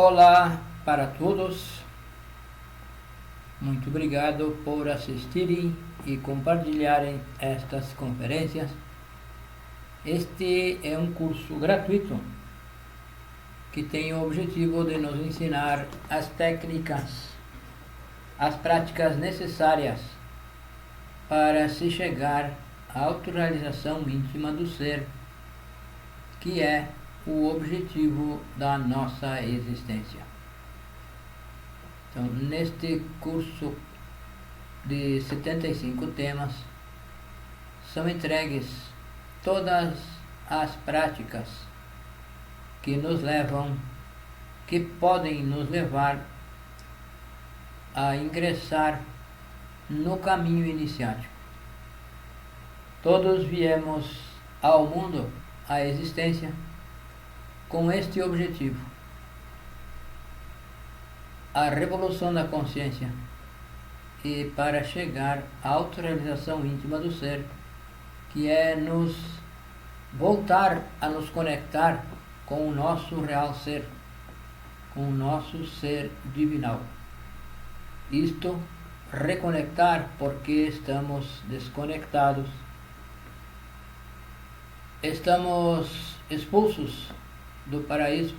Olá para todos, muito obrigado por assistirem e compartilharem estas conferências. Este é um curso gratuito que tem o objetivo de nos ensinar as técnicas, as práticas necessárias para se chegar à autorrealização íntima do ser, que é o objetivo da nossa existência. Então, neste curso de 75 temas, são entregues todas as práticas que podem nos levar a ingressar no caminho iniciático. Todos viemos ao mundo, à existência, com este objetivo: a revolução da consciência, e para chegar à autorrealização íntima do ser, que é nos voltar a nos conectar com o nosso real ser, com o nosso ser divinal. Isto, reconectar porque estamos desconectados, estamos expulsos do paraíso,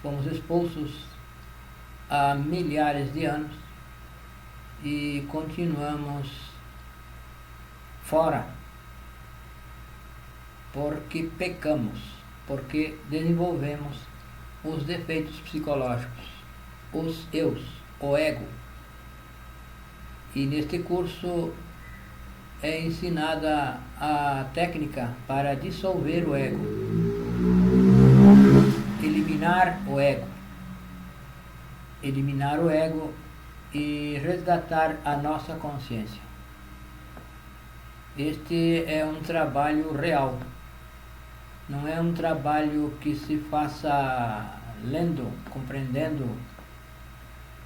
fomos expulsos há milhares de anos e continuamos fora porque pecamos, porque desenvolvemos os defeitos psicológicos, os eus, o ego. E neste curso é ensinada a técnica para dissolver o ego, eliminar o ego e resgatar a nossa consciência. Este é um trabalho real, não é um trabalho que se faça lendo, compreendendo,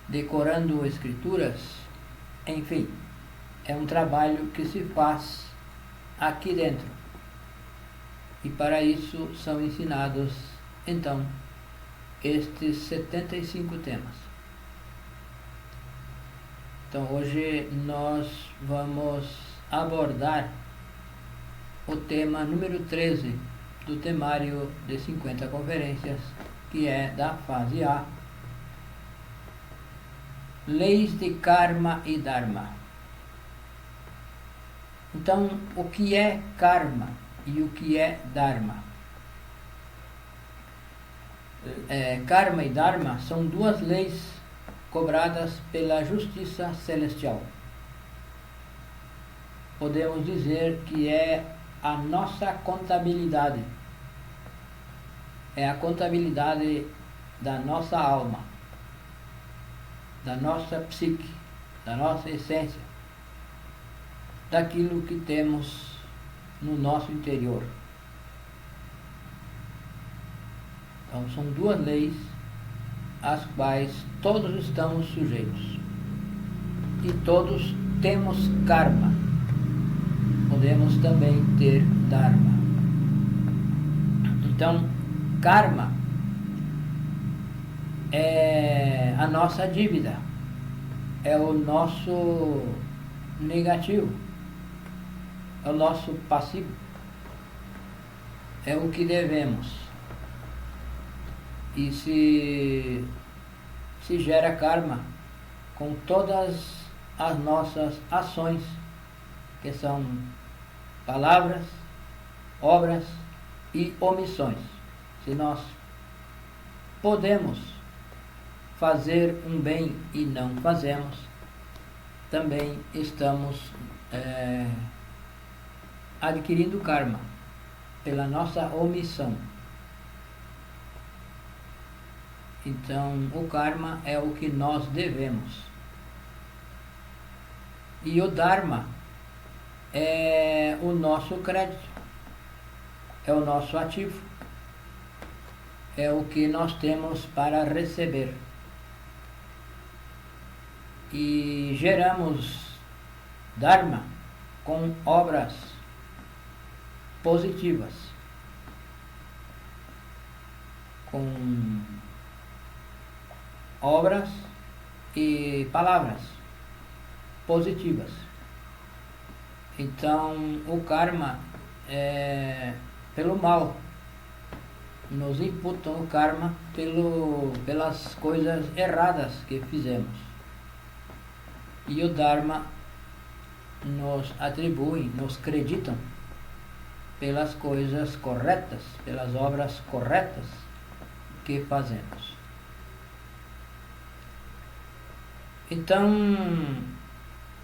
decorando escrituras, enfim, é um trabalho que se faz aqui dentro. E para isso são ensinados, então, estes 75 temas. Então, hoje nós vamos abordar o tema número 13 do temário de 50 conferências, que é da fase A, Leis de Karma e Dharma. Então, o que é Karma e o que é Dharma? Karma e Dharma são duas leis cobradas pela justiça celestial. Podemos dizer que é a nossa contabilidade, é a contabilidade da nossa alma, da nossa psique, da nossa essência, daquilo que temos no nosso interior. Então, são duas leis às quais todos estamos sujeitos. E todos temos karma. Podemos também ter dharma. Então, karma é a nossa dívida, é o nosso negativo, é o nosso passivo, é o que devemos. E se gera karma com todas as nossas ações, que são palavras, obras e omissões. Se nós podemos fazer um bem e não fazemos, também estamos adquirindo karma pela nossa omissão. Então, o karma é o que nós devemos. E o dharma é o nosso crédito, é o nosso ativo, é o que nós temos para receber. E geramos dharma com obras positivas, com obras e palavras positivas. Então, o karma é pelo mal. Nos imputam o karma pelas coisas erradas que fizemos. E o Dharma nos atribui, nos creditam pelas coisas corretas, pelas obras corretas que fazemos. Então,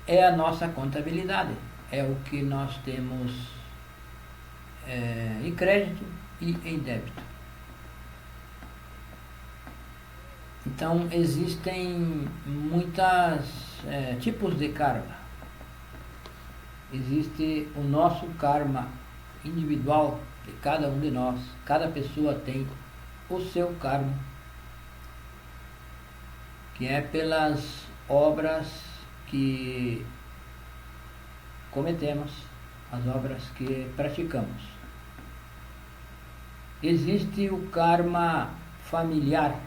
é a nossa contabilidade, é o que nós temos em crédito e em débito. Então, existem muitos tipos de karma. Existe o nosso karma individual de cada um de nós. Cada pessoa tem o seu karma, que é pelas obras que cometemos, as obras que praticamos. Existe o karma familiar,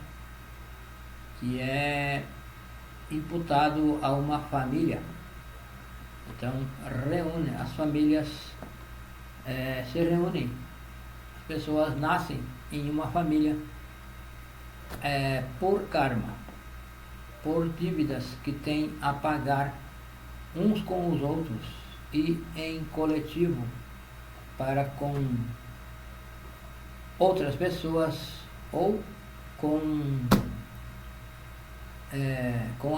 que é imputado a uma família. Então, as famílias se reúnem, as pessoas nascem em uma família por karma, por dívidas que têm a pagar uns com os outros e em coletivo para com outras pessoas ou com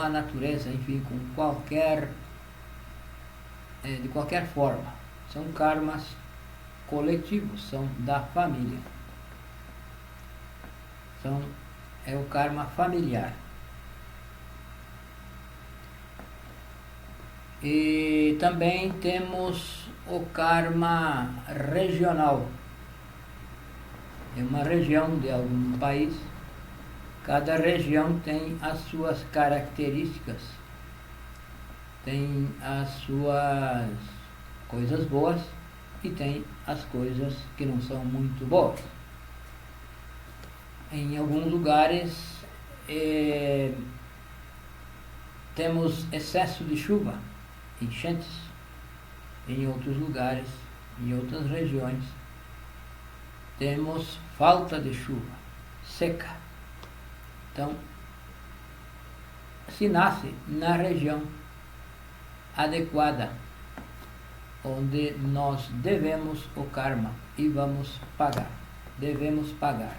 a natureza, enfim, com de qualquer forma. São karmas coletivos, são da família. É o karma familiar. E também temos o karma regional. É uma região de algum país. Cada região tem as suas características, tem as suas coisas boas e tem as coisas que não são muito boas. Em alguns lugares temos excesso de chuva, enchentes. Em outros lugares, em outras regiões, temos falta de chuva, seca. Então, se nasce na região adequada, onde nós devemos o karma e vamos pagar. Devemos pagar.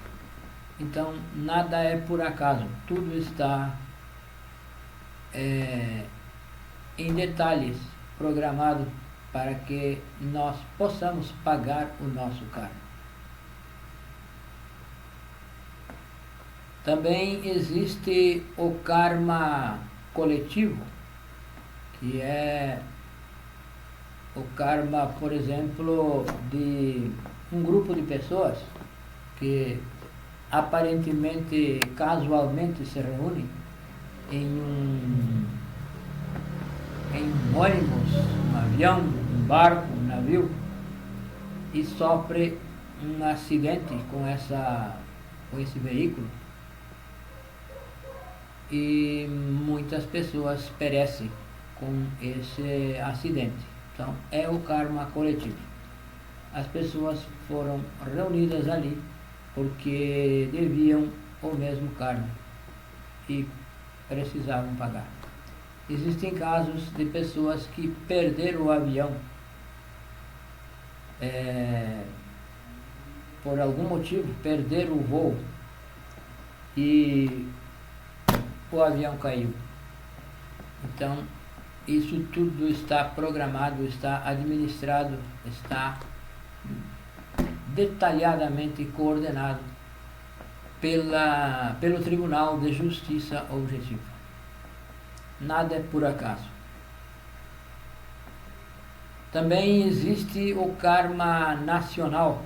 Então, nada é por acaso, tudo está em detalhes programado para que nós possamos pagar o nosso karma. Também existe o karma coletivo, que é o karma, por exemplo, de um grupo de pessoas que aparentemente, casualmente se reúnem em um ônibus, um avião, um barco, um navio, e sofre um acidente com esse veículo. E muitas pessoas perecem com esse acidente. Então, é o karma coletivo. As pessoas foram reunidas ali porque deviam o mesmo karma e precisavam pagar. Existem casos de pessoas que perderam o avião por algum motivo, perderam o voo e o avião caiu. Então, isso tudo está programado, está administrado, está detalhadamente coordenado pelo Tribunal de Justiça Objetiva. Nada é por acaso. Também existe o karma nacional,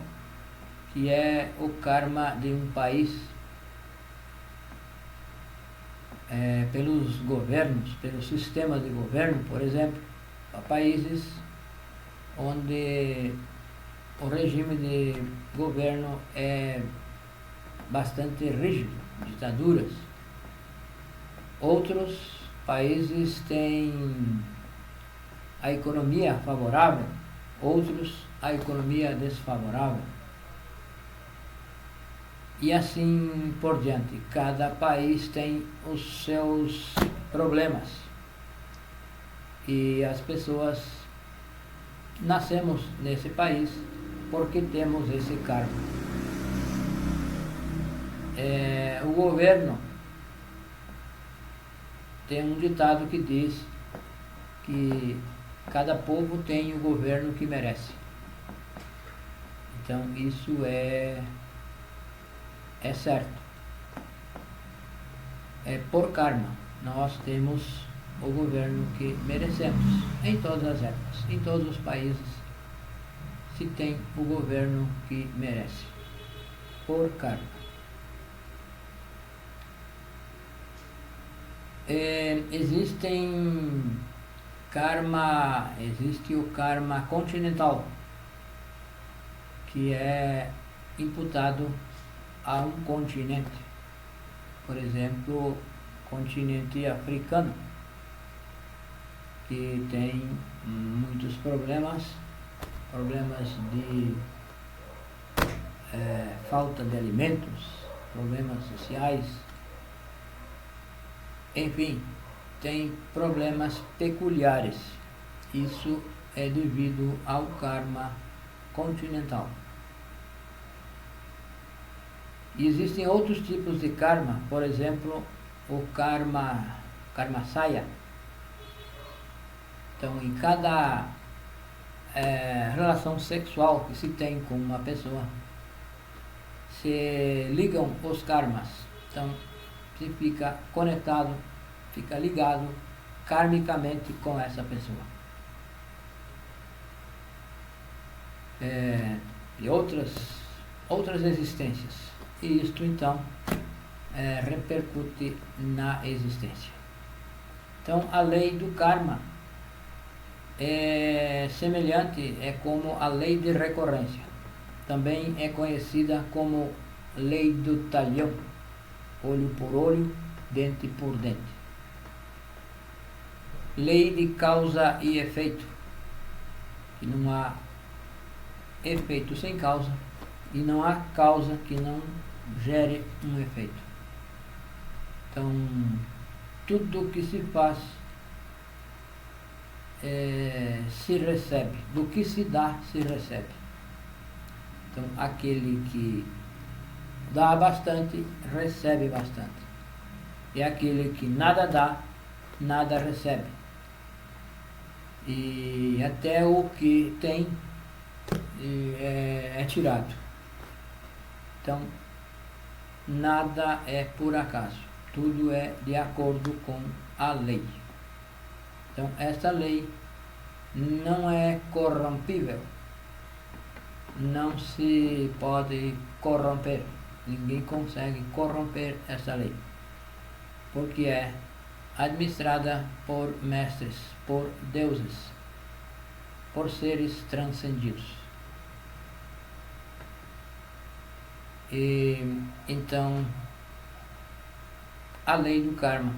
que é o karma de um país, pelos governos, pelos sistemas de governo. Por exemplo, há países onde o regime de governo é bastante rígido, ditaduras. Outros países têm a economia favorável, outros a economia desfavorável. E assim por diante. Cada país tem os seus problemas. E as pessoas nascemos nesse país porque temos esse karma. O governo tem um ditado que diz que cada povo tem o governo que merece. Então isso é certo. Por karma, nós temos o governo que merecemos em todas as épocas, em todos os países se tem o governo que merece, por karma. Existe o karma continental, que é imputado a um continente, por exemplo, o continente africano, que tem muitos problemas de falta de alimentos, problemas sociais, enfim, tem problemas peculiares. Isso é devido ao karma continental. E existem outros tipos de karma, por exemplo, o karma saya. Então, em cada relação sexual que se tem com uma pessoa, se ligam os karmas. Então, se fica conectado, fica ligado karmicamente com essa pessoa. E outras existências. E isto então repercute na existência. Então a lei do karma é semelhante, é como a lei de recorrência. Também é conhecida como lei do talhão, olho por olho, dente por dente. Lei de causa e efeito, que não há efeito sem causa e não há causa que não gere um efeito. Então, tudo que se faz se recebe, do que se dá se recebe. Então, aquele que dá bastante, recebe bastante. E aquele que nada dá, nada recebe. E até o que tem é tirado. Então, nada é por acaso, tudo é de acordo com a lei. Então, esta lei não é corrompível, não se pode corromper, ninguém consegue corromper essa lei, porque é administrada por mestres, por deuses, por seres transcendidos. E então, a lei do karma.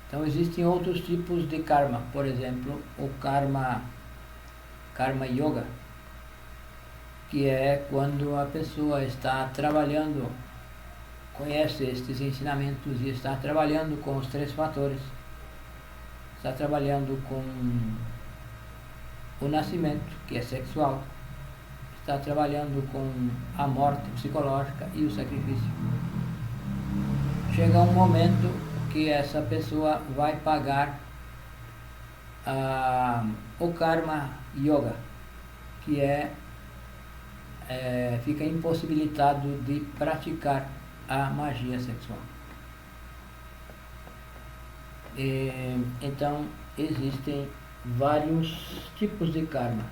Então existem outros tipos de karma, por exemplo, o karma yoga, que é quando a pessoa está trabalhando, conhece estes ensinamentos e está trabalhando com os 3 fatores, está trabalhando com o nascimento, que é sexual, está trabalhando com a morte psicológica e o sacrifício. Chega um momento que essa pessoa vai pagar o karma yoga, que fica impossibilitado de praticar a magia sexual. Então existem vários tipos de karma.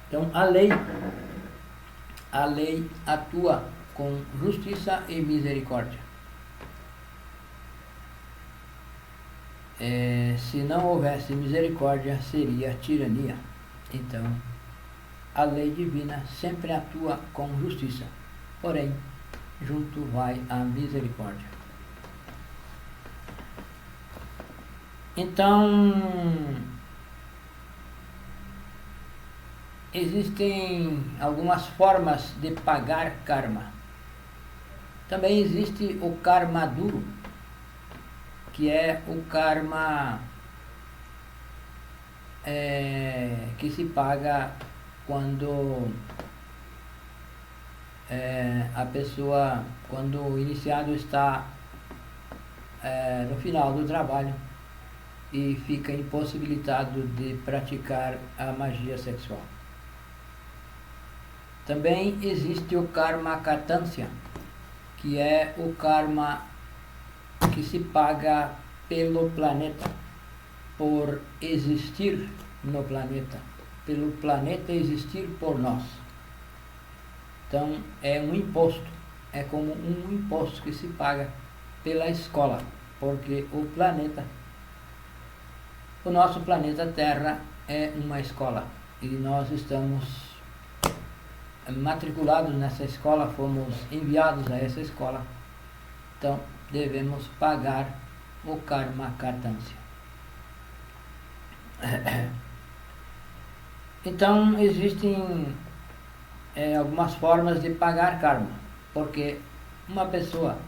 Então a lei atua com justiça e misericórdia. Se não houvesse misericórdia, seria tirania. Então, a lei divina sempre atua com justiça. Porém, junto vai a misericórdia. Então, existem algumas formas de pagar karma. Também existe o karma duro, que é o karma que se paga quando a pessoa, quando o iniciado está no final do trabalho e fica impossibilitado de praticar a magia sexual. Também existe o karma katansya, que é o karma que se paga pelo planeta, por existir no planeta, pelo planeta existir por nós. Então é um imposto, é como um imposto que se paga pela escola, porque o nosso planeta Terra é uma escola e nós estamos matriculados nessa escola, fomos enviados a essa escola, então devemos pagar o karma katansya. Então existem algumas formas de pagar karma, porque uma pessoa,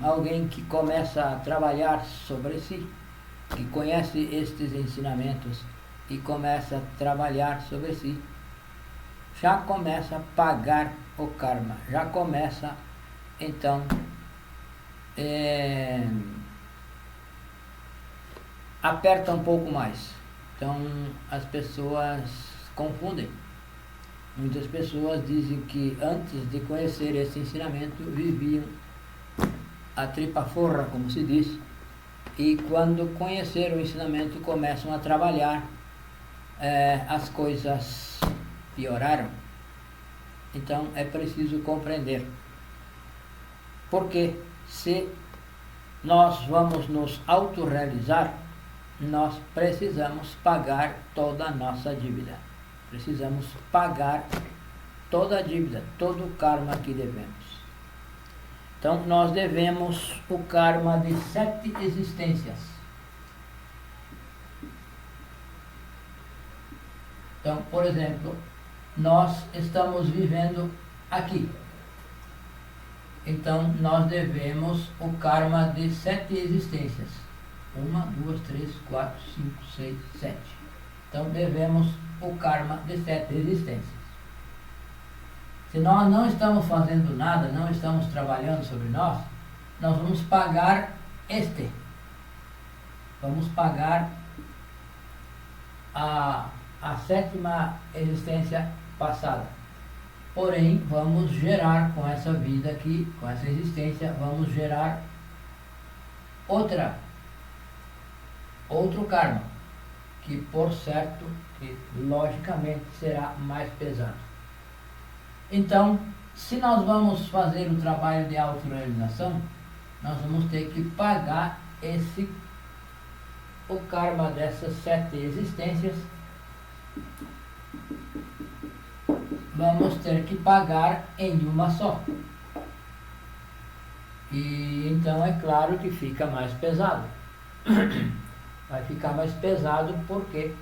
alguém que começa a trabalhar sobre si, que conhece estes ensinamentos e começa a trabalhar sobre si, já começa a pagar o karma, já começa então aperta um pouco mais. Então as pessoas confundem. Muitas pessoas dizem que antes de conhecer esse ensinamento viviam a tripa forra, como se diz, e quando conheceram o ensinamento começam a trabalhar, as coisas pioraram. Então é preciso compreender. Porque se nós vamos nos autorrealizar, nós precisamos pagar toda a nossa dívida. Precisamos pagar toda a dívida, todo o karma que devemos. Então, nós devemos o karma de 7 existências. Então, por exemplo, nós estamos vivendo aqui. Então, nós devemos o karma de 7 existências. 1, 2, 3, 4, 5, 6, 7. Então, devemos o karma de 7 existências. Se nós não estamos fazendo nada, não estamos trabalhando sobre nós vamos pagar vamos pagar a 7ª existência passada. Porém, vamos gerar com essa vida aqui, com essa existência, vamos gerar outro karma, que por certo, que logicamente será mais pesado. Então, se nós vamos fazer o trabalho de autorrealização, nós vamos ter que pagar o karma dessas 7 existências. Vamos ter que pagar em uma só. E então é claro que fica mais pesado. Vai ficar mais pesado porque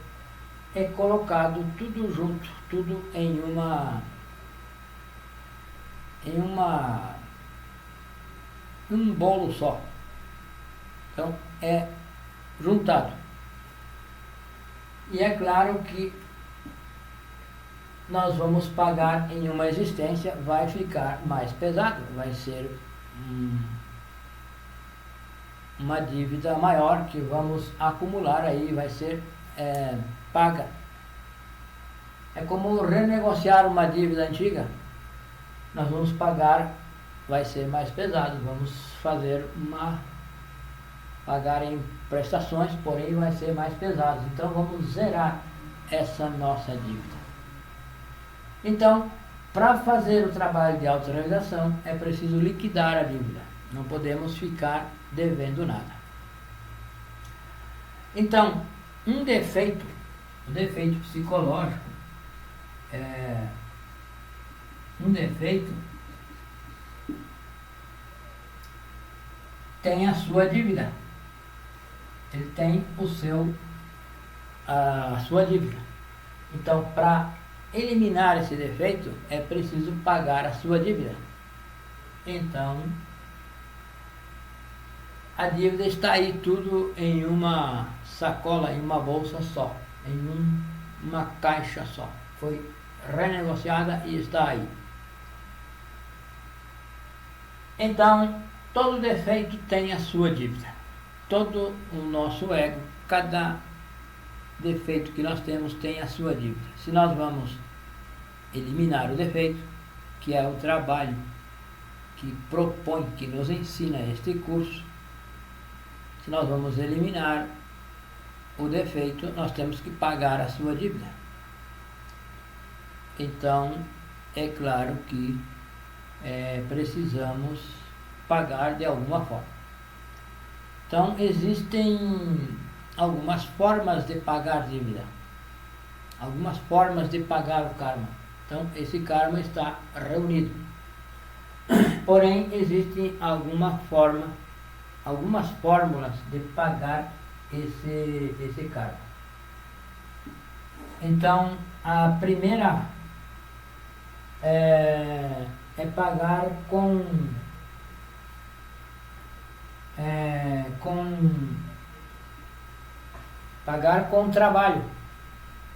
é colocado tudo junto, tudo em um bolo só. Então é juntado. E é claro que nós vamos pagar em uma existência, vai ficar mais pesado, vai ser uma dívida maior que vamos acumular aí, vai ser paga. É como renegociar uma dívida antiga. Nós vamos pagar, vai ser mais pesado, vamos pagar em prestações, porém vai ser mais pesado. Então vamos zerar essa nossa dívida. Então, para fazer o trabalho de autorrealização, é preciso liquidar a dívida. Não podemos ficar devendo nada. Então, um defeito psicológico, tem a sua dívida. Ele tem a sua dívida. Então, para eliminar esse defeito, é preciso pagar a sua dívida. Então, a dívida está aí tudo em uma sacola, em uma bolsa só, em uma caixa só. Foi renegociada e está aí. Então, todo defeito tem a sua dívida. Todo o nosso ego, cada defeito que nós temos tem a sua dívida. Se nós vamos eliminar o defeito, que é o trabalho que propõe, que nos ensina este curso, se nós vamos eliminar o defeito, nós temos que pagar a sua dívida. Então, é claro que precisamos pagar de alguma forma. Então, existem algumas formas de pagar dívida, algumas formas de pagar o karma. Então, esse karma está reunido. Porém, existem algumas fórmulas de pagar esse karma. Então, a primeira é pagar pagar com trabalho,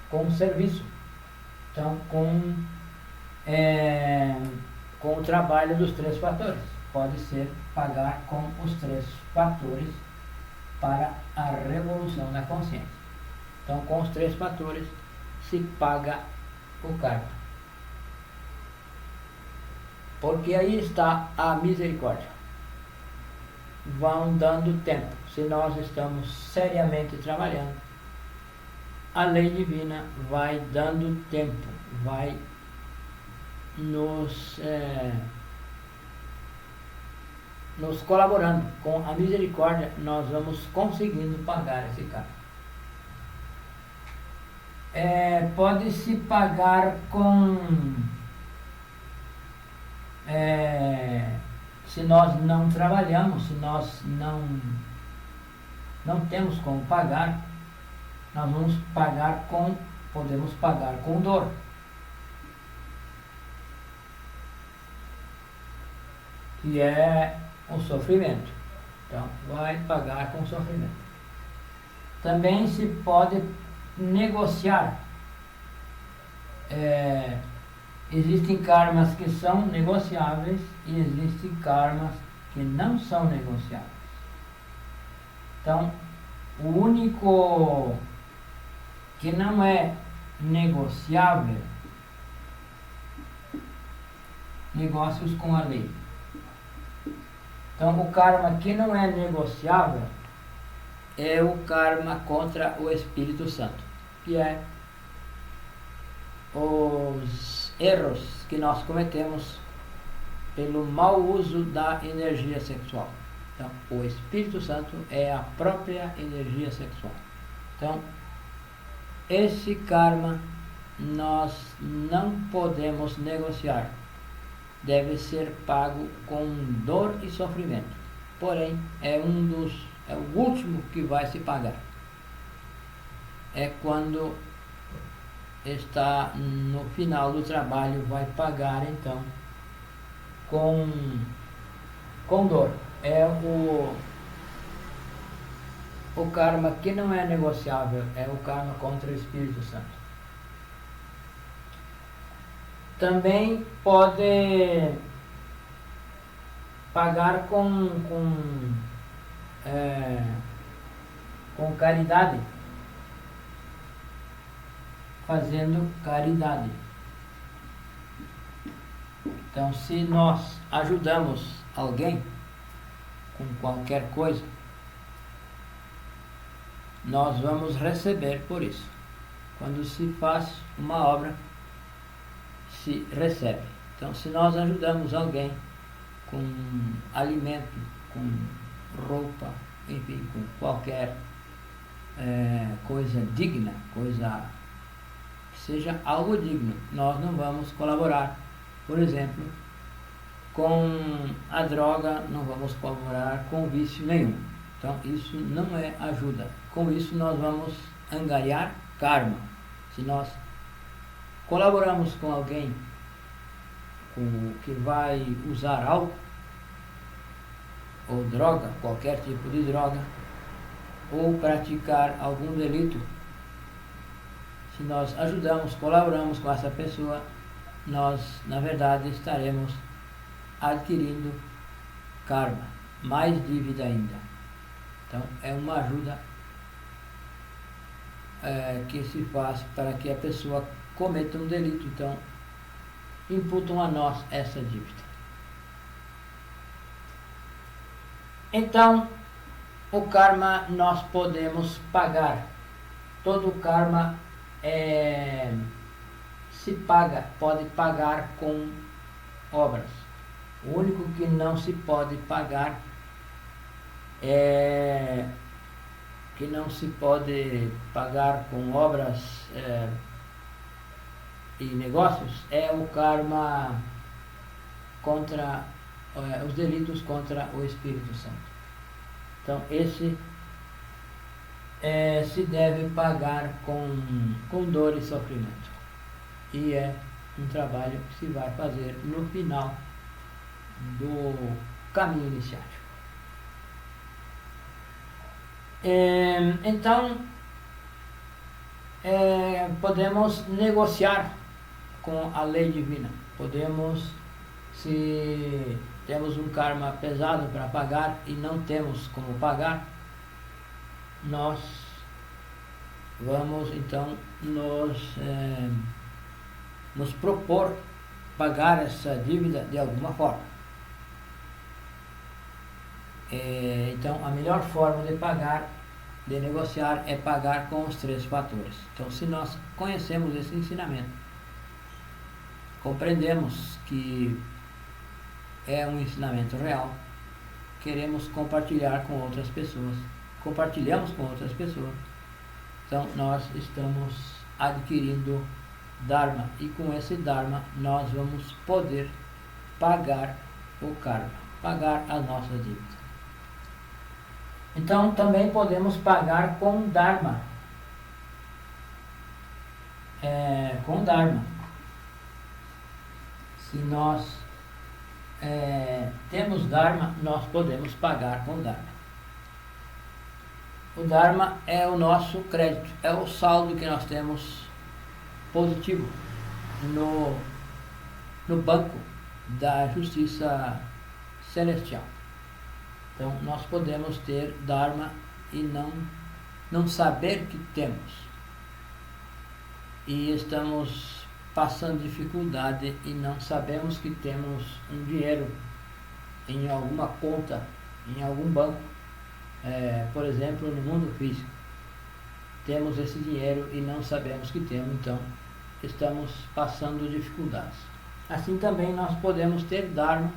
com serviço. Então, com o trabalho dos 3 fatores. Pode ser pagar com os 3 fatores para a revolução da consciência. Então, com os 3 fatores se paga o karma. Porque aí está a misericórdia. Vão dando tempo. Se nós estamos seriamente trabalhando, a lei divina vai dando tempo, vai nos colaborando. Com a misericórdia, nós vamos conseguindo pagar esse karma. Pode-se pagar se nós não trabalhamos, se nós não temos como pagar, nós podemos pagar com dor. Que é o sofrimento. Então, vai pagar com sofrimento. Também se pode negociar. Existem karmas que são negociáveis e existem karmas que não são negociáveis. Então, o único que não é negociável, negócios com a lei. Então, o karma que não é negociável é o karma contra o Espírito Santo, que é os erros que nós cometemos pelo mau uso da energia sexual. Então, o Espírito Santo é a própria energia sexual. Então, esse karma nós não podemos negociar. Deve ser pago com dor e sofrimento. Porém, é o último que vai se pagar. É quando está no final do trabalho, vai pagar então com dor. É o karma que não é negociável, é o karma contra o Espírito Santo. Também pode pagar com caridade, fazendo caridade. Então, se nós ajudamos alguém com qualquer coisa, nós vamos receber por isso. Quando se faz uma obra, se recebe. Então, se nós ajudamos alguém com alimento, com roupa, enfim, com qualquer coisa digna, coisa que seja algo digno, nós não vamos colaborar, por exemplo, com a droga, não vamos colaborar com vício nenhum. Então isso não é ajuda. Com isso nós vamos angariar karma. Se nós colaboramos com alguém que vai usar álcool ou droga, qualquer tipo de droga, ou praticar algum delito, se nós ajudamos, colaboramos com essa pessoa, nós, na verdade, estaremos adquirindo karma, mais dívida ainda. Então, é uma ajuda que se faz para que a pessoa cometa um delito. Então, imputam a nós essa dívida. Então, o karma nós podemos pagar. Todo karma se paga, pode pagar com obras. O único que não se pode pagar com obras e negócios é o karma contra os delitos contra o Espírito Santo. Então esse se deve pagar com dor e sofrimento, e é um trabalho que se vai fazer no final do caminho iniciático. Então podemos negociar com a lei divina. Podemos, se temos um karma pesado para pagar e não temos como pagar, nós vamos então nos propor pagar essa dívida de alguma forma. Então a melhor forma de pagar, de negociar, é pagar com os 3 fatores. Então, se nós conhecemos esse ensinamento, compreendemos que é um ensinamento real, queremos compartilhar com outras pessoas, compartilhamos com outras pessoas, então nós estamos adquirindo Dharma, e com esse Dharma nós vamos poder pagar o karma, pagar a nossa dívida. Então também podemos pagar com Dharma. Com Dharma. Se nós temos Dharma, nós podemos pagar com Dharma. O Dharma é o nosso crédito, é o saldo que nós temos positivo no banco da justiça celestial. Então nós podemos ter Dharma e não saber que temos, e estamos passando dificuldade e não sabemos que temos um dinheiro em alguma conta, em algum banco, por exemplo, no mundo físico. Temos esse dinheiro e não sabemos que temos, então estamos passando dificuldades. Assim também nós podemos ter Dharma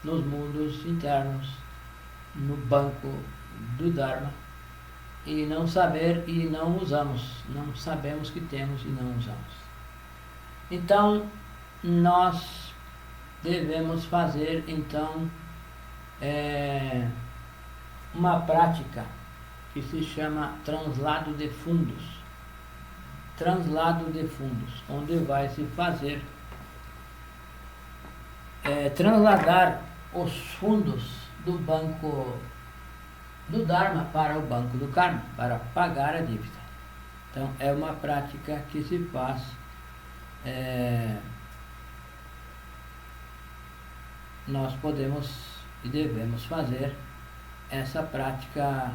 nos mundos internos, no banco do Dharma, e não saber e não usamos, não sabemos que temos e não usamos. Então nós devemos fazer uma prática que se chama translado de fundos. Translado de fundos, onde vai se fazer transladar os fundos do banco do Dharma para o banco do Karma, para pagar a dívida. Então é uma prática que se faz nós podemos e devemos fazer essa prática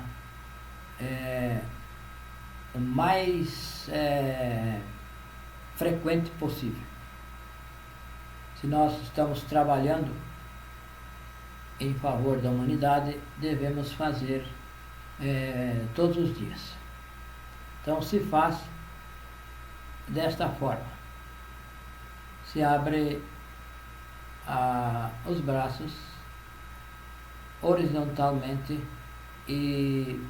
o mais frequente possível. Se nós estamos trabalhando em favor da humanidade, devemos fazer todos os dias. Então se faz desta forma: se abre os braços horizontalmente e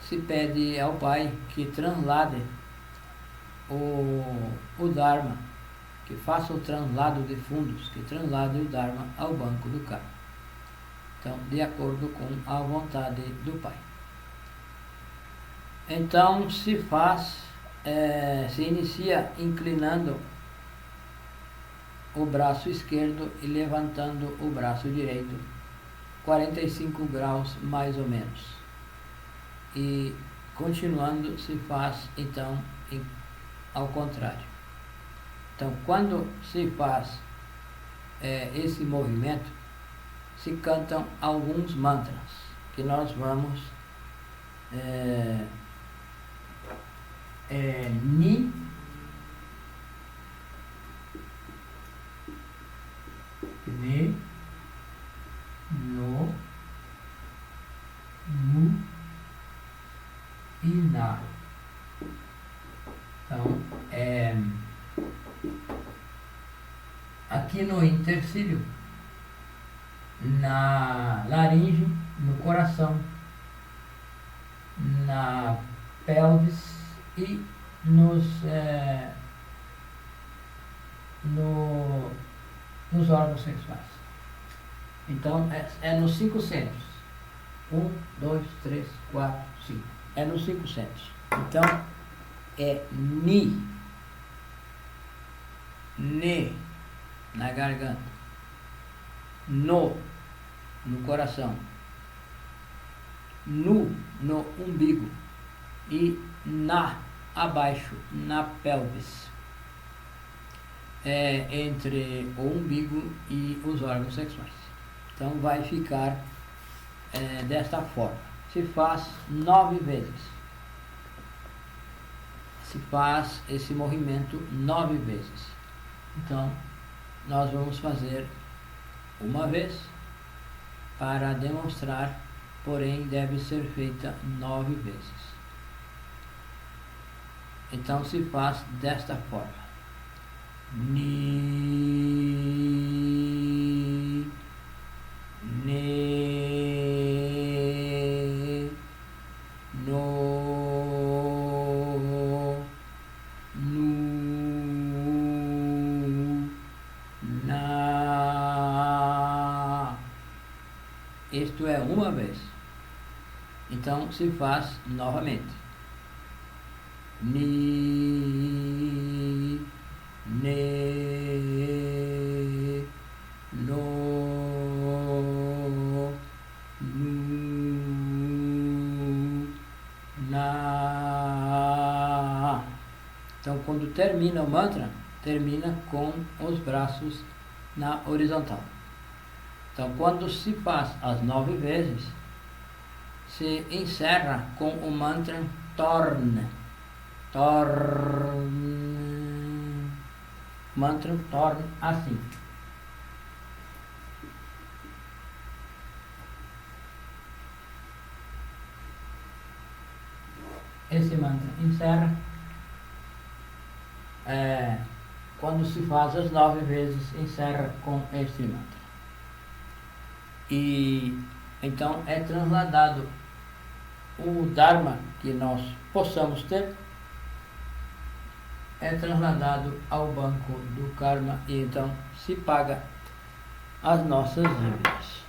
se pede ao Pai que translade o Dharma que faça o translado de fundos, que translade o Dharma ao banco do karma. Então, de acordo com a vontade do Pai. Então, se inicia inclinando o braço esquerdo e levantando o braço direito 45 graus mais ou menos. E continuando se faz então ao contrário. Então, quando se faz esse movimento, se cantam alguns mantras que nós vamos Ni, Ne, No, Nu e Na. Então, aqui no intercílio, na laringe, no coração, na pelvis e nos órgãos sexuais. Então, é nos 5 centros. 1, 2, 3, 4, 5. É nos 5 centros. Então, é Ni, Ne, na garganta, No, no coração, Nu, no umbigo e Na, abaixo, na pelvis, entre o umbigo e os órgãos sexuais. Então vai ficar desta forma. Se faz 9 vezes. Se faz esse movimento 9 vezes. Então nós vamos fazer uma vez para demonstrar, porém deve ser feita 9 vezes. Então se faz desta forma. Ni, Ne, No, Nu, Na. Isto é uma vez. Então se faz novamente. Ni, Ne, No, Nu, Na. Então, quando termina o mantra, termina com os braços na horizontal. Então, quando se faz as 9 vezes, se encerra com o mantra Torna. Mantra torna assim. Esse mantra encerra quando se faz as 9 vezes, encerra com este mantra. E então é transladado o Dharma que nós possamos ter, é transladado ao banco do karma e então se paga as nossas dívidas.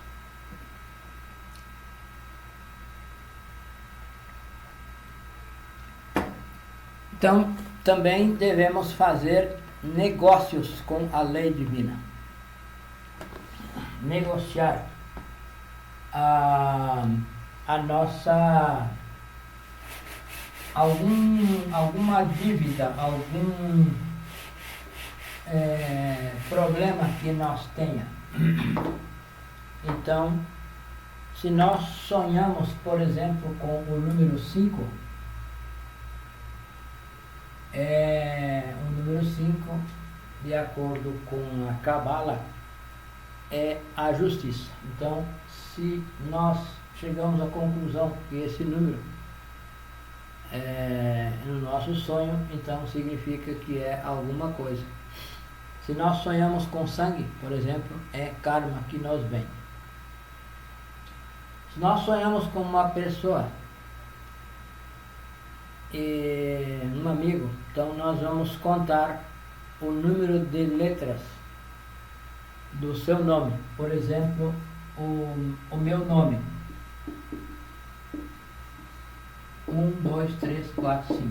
Então, também devemos fazer negócios com a lei divina. Negociar a nossa alguma dívida, algum problema que nós tenha. Então, se nós sonhamos, por exemplo, com o número 5, o número 5, de acordo com a Kabbalah, é a justiça. Então, se nós chegamos à conclusão que esse número no nosso sonho, então significa que é alguma coisa. Se nós sonhamos com sangue, por exemplo, é karma que nos vem. Se nós sonhamos com uma pessoa, um amigo, então nós vamos contar o número de letras do seu nome. Por exemplo, o meu nome. 1, 2, 3, 4, 5.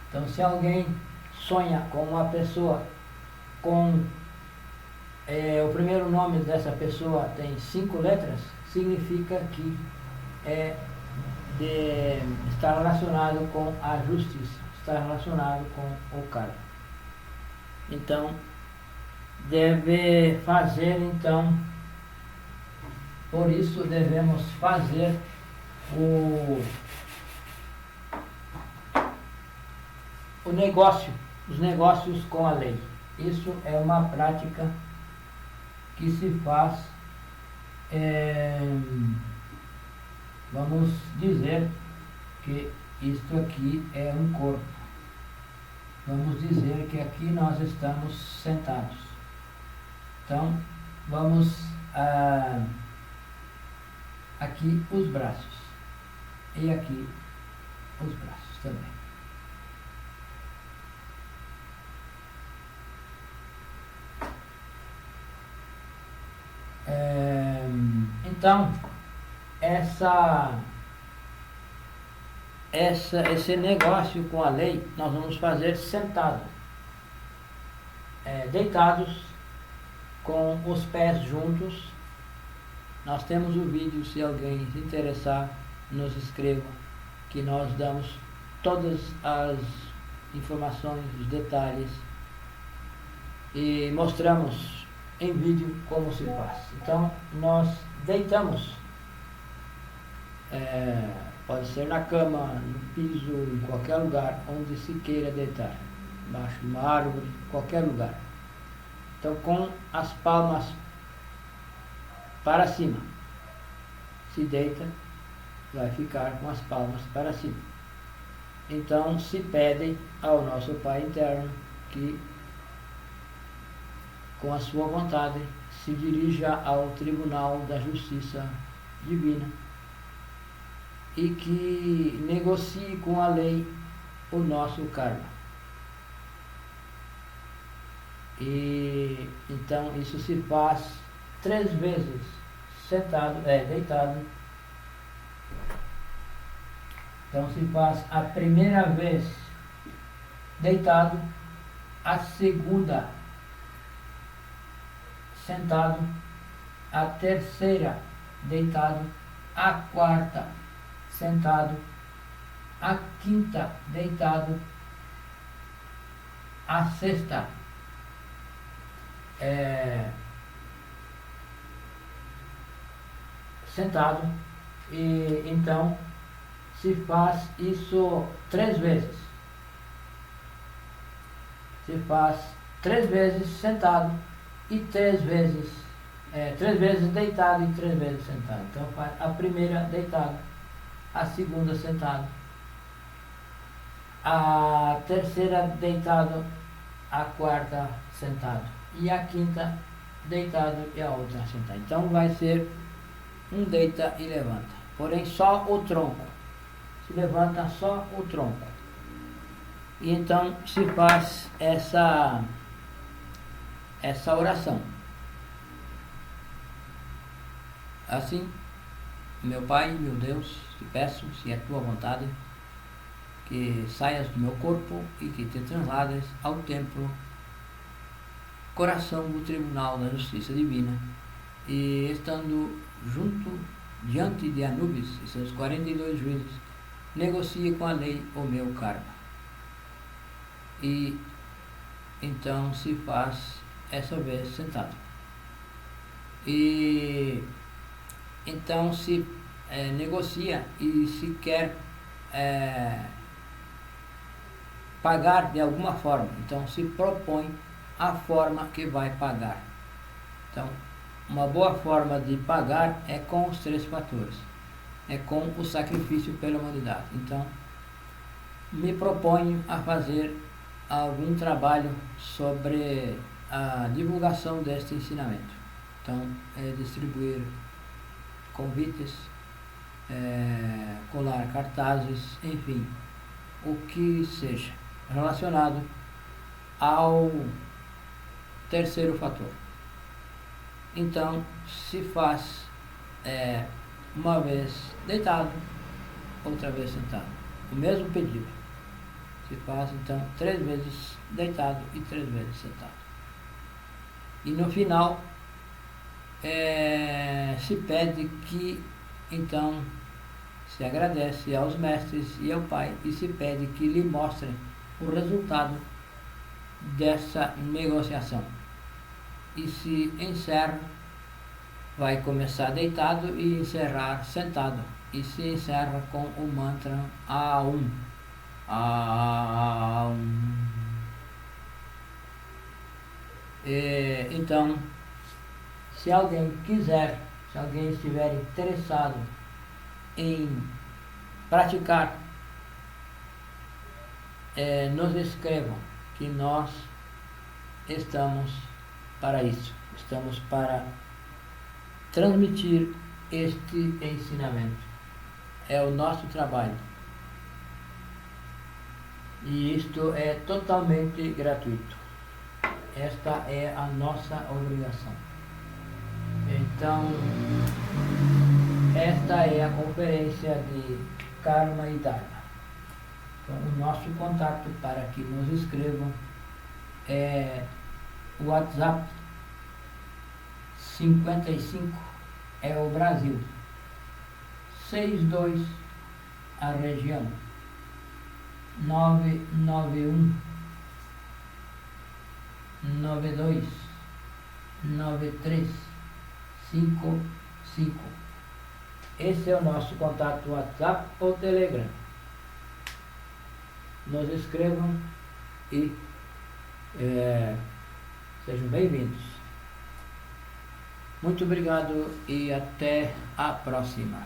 Então, se alguém sonha com uma pessoa com o primeiro nome dessa pessoa tem 5 letras, significa que está relacionado com a justiça, está relacionado com o karma. Então, deve fazer, por isso devemos fazer os negócios com a lei. Isso é uma prática que se faz, vamos dizer que isto aqui é um corpo. Vamos dizer que aqui nós estamos sentados. Então, vamos aqui os braços e aqui os braços também. Então, esse negócio com a lei nós vamos fazer sentado, deitados, com os pés juntos. Nós temos o vídeo, se alguém se interessar, nos escreva, que nós damos todas as informações, os detalhes e mostramos em vídeo como se faz. Então, nós deitamos, pode ser na cama, no piso, em qualquer lugar onde se queira deitar, embaixo de uma árvore, qualquer lugar. Então, com as palmas para cima, se deita, vai ficar com as palmas para cima. Então, se pede ao nosso Pai interno que, com a sua vontade, se dirija ao Tribunal da Justiça Divina e que negocie com a lei o nosso karma. E então isso se faz 3 vezes sentado, deitado. Então se faz a primeira vez deitado, a segunda sentado, a terceira deitado, a quarta sentado, a quinta deitado, a sexta sentado. E então se faz isso 3 vezes. Se faz 3 vezes sentado e 3 vezes 3 vezes deitado e 3 vezes sentado. Então faz a primeira deitado, a segunda sentado, a terceira deitado, a quarta sentado e a quinta deitado e a outra sentada. Então vai ser um deita e levanta, porém só o tronco, se levanta só o tronco. E então se faz essa oração. Assim, meu Pai, meu Deus, te peço, se é tua vontade, que saias do meu corpo e que te translades ao templo, coração do Tribunal da Justiça Divina, e estando junto, diante de Anubis e seus 42 juízes, negocie com a lei o meu karma. E então se faz essa vez sentado. E então se negocia e se quer pagar de alguma forma. Então se propõe a forma que vai pagar. Então, uma boa forma de pagar é com os 3 fatores. É com o sacrifício pela humanidade. Então, me proponho a fazer algum trabalho sobre a divulgação deste ensinamento. Então, distribuir convites, colar cartazes, enfim, o que seja relacionado ao terceiro fator. Então, se faz uma vez deitado, outra vez sentado. O mesmo pedido. Se faz, então, 3 vezes deitado e 3 vezes sentado. E no final, se pede que, então, se agradece aos mestres e ao Pai e se pede que lhe mostrem o resultado dessa negociação. E se encerra, vai começar deitado e encerrar sentado. E se encerra com o mantra Aum. Aum. Então, se alguém quiser, se alguém estiver interessado em praticar, nos escrevam, que nós estamos para isso. Estamos para transmitir este ensinamento. É o nosso trabalho. E isto é totalmente gratuito. Esta é a nossa obrigação. Então, esta é a conferência de Karma e Dharma. Então, o nosso contato para que nos escrevam é o WhatsApp 55 é o Brasil, 62 a região, 991 92 93 55. Esse é o nosso contato WhatsApp ou Telegram. Nos escrevam e sejam bem-vindos. Muito obrigado e até a próxima.